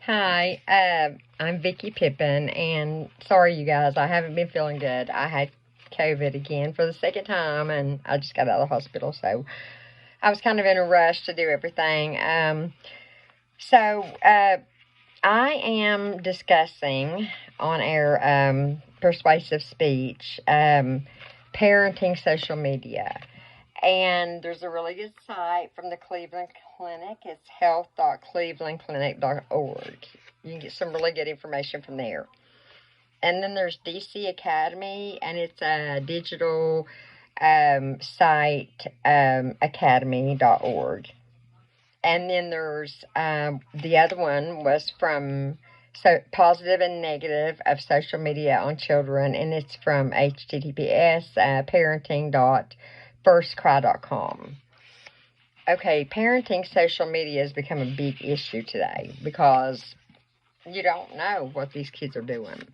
Hi, I'm Vicky Pippin, and sorry, you guys, I haven't been feeling good. I had COVID again for the second time, and I just got out of the hospital, so I was kind of in a rush to do everything. So I am discussing on air persuasive speech, parenting social media. And there's a really good site from the Cleveland Clinic. It's health.clevelandclinic.org. You can get some really good information from there. And then there's DC Academy, and it's a digital site, academy.org. And then there's the other one was from positive and negative of social media on children, and it's from https parenting.firstcry.com. Okay, parenting social media has become a big issue today because you don't know what these kids are doing.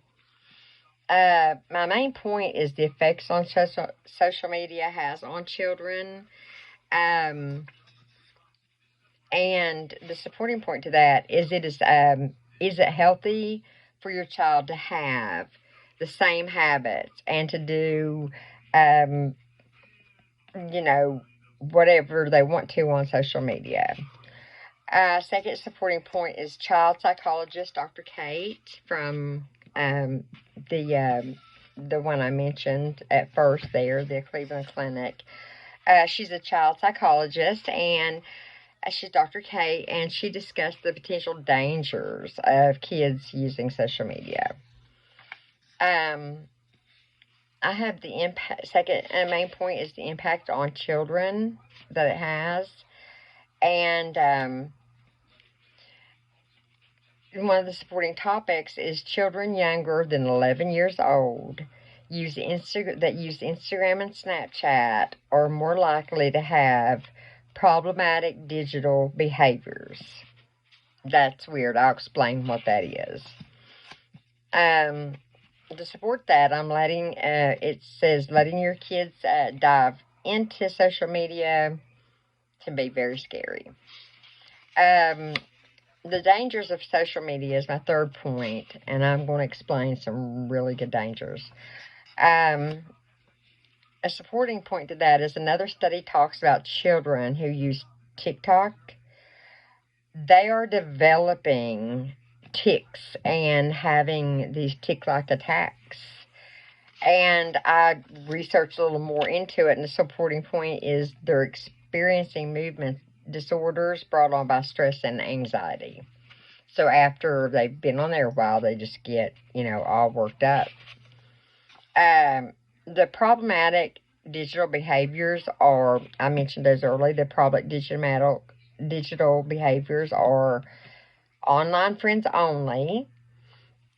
My main point is the effects on social media has on children. And the supporting point to that is is it healthy for your child to have the same habits and to do, um, you know, whatever they want to on social media. Second supporting point is child psychologist Dr. Kate from the one I mentioned at first there, the Cleveland Clinic. She's a child psychologist, and she's Dr. Kate, and she discussed the potential dangers of kids using social media. I have the impact. Second and main point is the impact on children that it has, and one of the supporting topics is children younger than 11 years old that use Instagram and Snapchat are more likely to have problematic digital behaviors. That's weird. I'll explain what that is. To support that, it says letting your kids dive into social media can be very scary. The dangers of social media is my third point, and I'm going to explain some really good dangers. A supporting point to that is another study talks about children who use TikTok. They are developing tics and having these tick-like attacks. And I researched a little more into it, and the supporting point is they're experiencing movement disorders brought on by stress and anxiety. So after they've been on there a while, they just get, all worked up. The problematic digital behaviors are, I mentioned those earlier, the problematic digital behaviors are online friends only,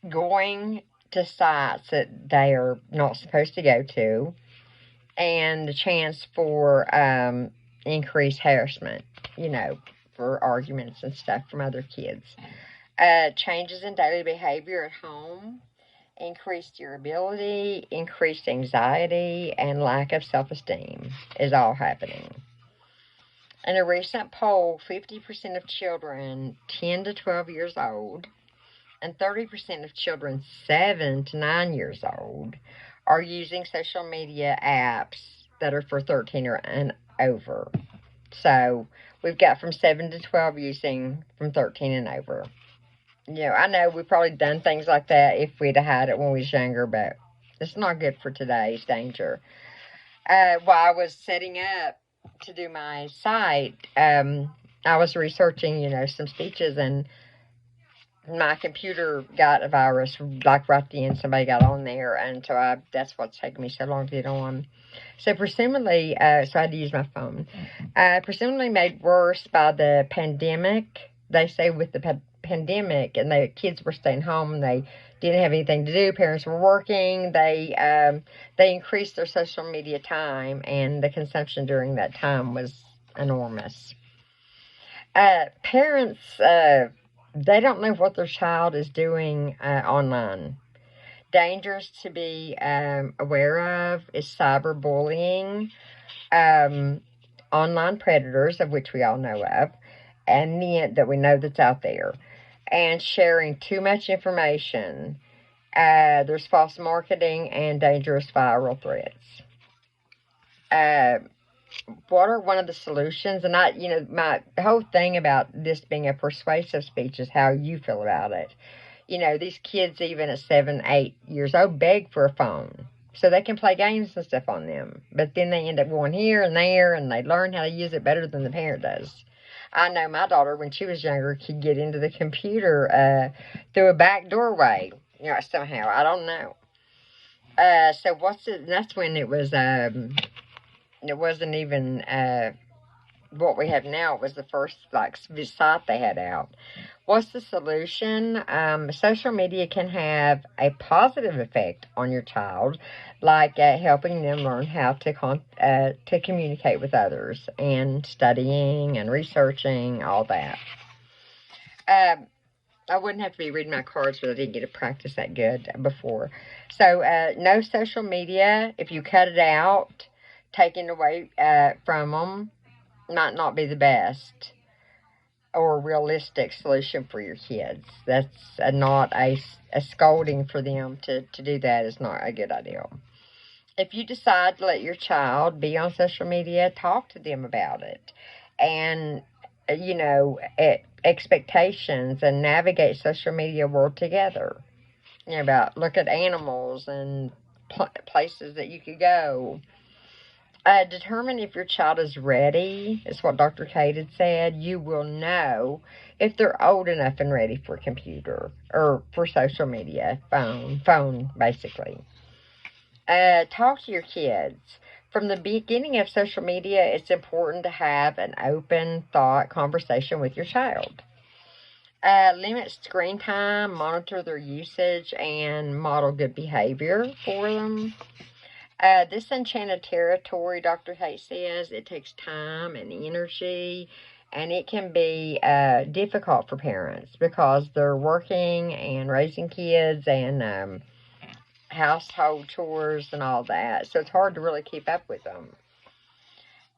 going to sites that they are not supposed to go to, and the chance for increased harassment, for arguments and stuff from other kids. Changes in daily behavior at home, increased irritability, increased anxiety, and lack of self-esteem is all happening. In a recent poll, 50% of children 10 to 12 years old and 30% of children 7 to 9 years old are using social media apps that are for 13 and over. So we've got from 7 to 12 using from 13 and over. I know we've probably done things like that if we'd have had it when we was younger, but it's not good for today's danger. While I was setting up to do my site, I was researching, some speeches, and my computer got a virus, like right then somebody got on there, and so that's what's taken me so long to get on. So presumably, so I had to use my phone. Presumably made worse by the pandemic. They say with the pandemic, and the kids were staying home, and they didn't have anything to do. Parents were working. They increased their social media time, and the consumption during that time was enormous. Parents, they don't know what their child is doing online. Dangers to be aware of is cyberbullying, online predators, of which we all know of, and that we know that's out there. and sharing too much information. There's false marketing and dangerous viral threats. What are one of the solutions? And the whole thing about this being a persuasive speech is how you feel about it. These kids, even at 7, 8 years old, beg for a phone so they can play games and stuff on them. But then they end up going here and there, and they learn how to use it better than the parent does. I know my daughter, when she was younger, could get into the computer through a back doorway. Somehow. I don't know. So that's when it wasn't even what we have now. It was the first site they had out. What's the solution? Social media can have a positive effect on your child, like helping them learn how to communicate with others, and studying and researching, all that. I wouldn't have to be reading my cards, but I didn't get to practice that good before. So, no social media. If you cut it out, taking away from them might not be the best or realistic solution for your kids. That's not a scolding for them to do that is not a good idea. If you decide to let your child be on social media, talk to them about it. And, expectations, and navigate social media world together. Look at animals and places that you could go. Determine if your child is ready, is what Dr. Kate had said. You will know if they're old enough and ready for a computer or for social media, phone basically. Talk to your kids. From the beginning of social media, it's important to have an open thought conversation with your child. Limit screen time, monitor their usage, and model good behavior for them. This enchanted territory, Dr. Haight says, it takes time and energy, and it can be difficult for parents because they're working and raising kids and household chores and all that. So it's hard to really keep up with them.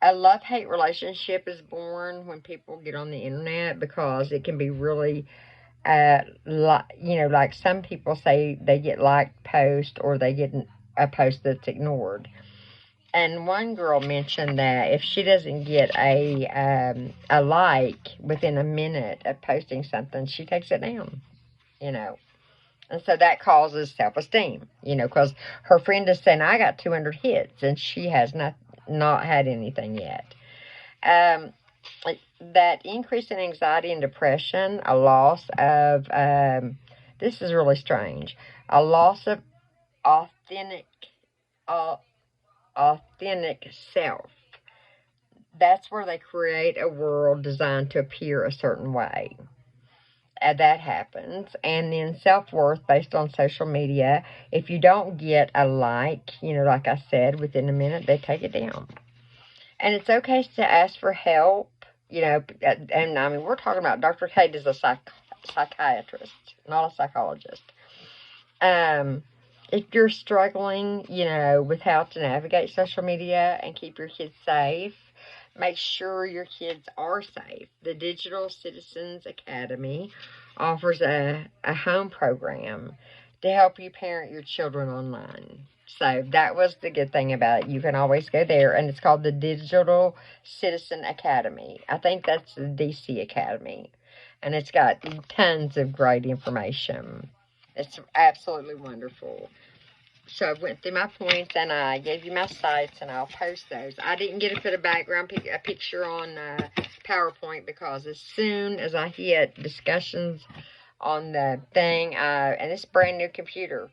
A love-hate relationship is born when people get on the internet, because it can be really, like some people say they get liked post, or they get a post that's ignored. And one girl mentioned that if she doesn't get a like within a minute of posting something, she takes it down, And so that causes self-esteem, because her friend is saying, I got 200 hits, and she has not had anything yet. That increase in anxiety and depression, a loss of, this is really strange, a loss of authentic self. That's where they create a world designed to appear a certain way. That happens. And then self-worth based on social media. If you don't get a like, like I said, within a minute, they take it down. And it's okay to ask for help, and I mean, we're talking about Dr. Kate is a psychiatrist, not a psychologist. If you're struggling, with how to navigate social media and keep your kids safe, make sure your kids are safe. The Digital Citizens Academy offers a home program to help you parent your children online. So that was the good thing about it. You can always go there, and it's called the Digital Citizen Academy. I think that's the DC Academy, and it's got tons of great information. It's absolutely wonderful. So I went through my points, and I gave you my sites, and I'll post those. I didn't get to put a picture on PowerPoint, because as soon as I hit discussions on the thing, and it's a brand new computer,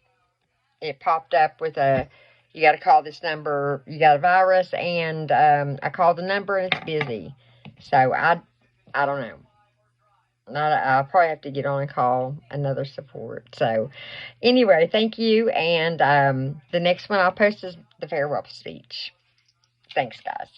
it popped up with you got to call this number, you got a virus, and I called the number, and it's busy. So I don't know. I'll probably have to get on and call another support. So anyway, thank you. And the next one I'll post is the farewell speech. Thanks, guys.